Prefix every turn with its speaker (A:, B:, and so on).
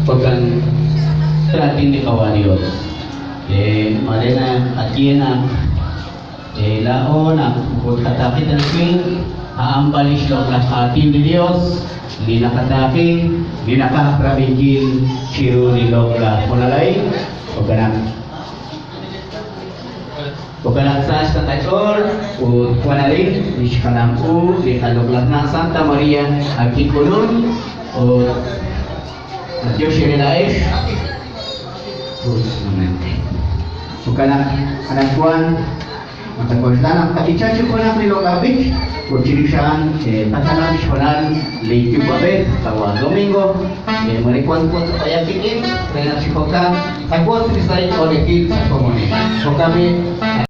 A: Pagkan sa ating ni Kawaniot, marina at yan ang laon ang pagkatakit ng swing, aambalis daw ng ating ni Diyos, hindi nakataki, hindi nakaprabigil, siyo ni Logla Punalay, pagkanak sa Kachor, o Punalay, di siya kanampu, di kaluglat ng Santa Maria, Agkikulun, o Diyos yung nilais. Bukan anak tuan, matagos lang ang katichacho ko ng Nilong Labig. Kung sinisyan, patalang bisyonan, late yung babet, kawa Domingo, marikuan po sa payakikin, kaya nagsikokan, tagos sa kolektiv sa komunis. So kami,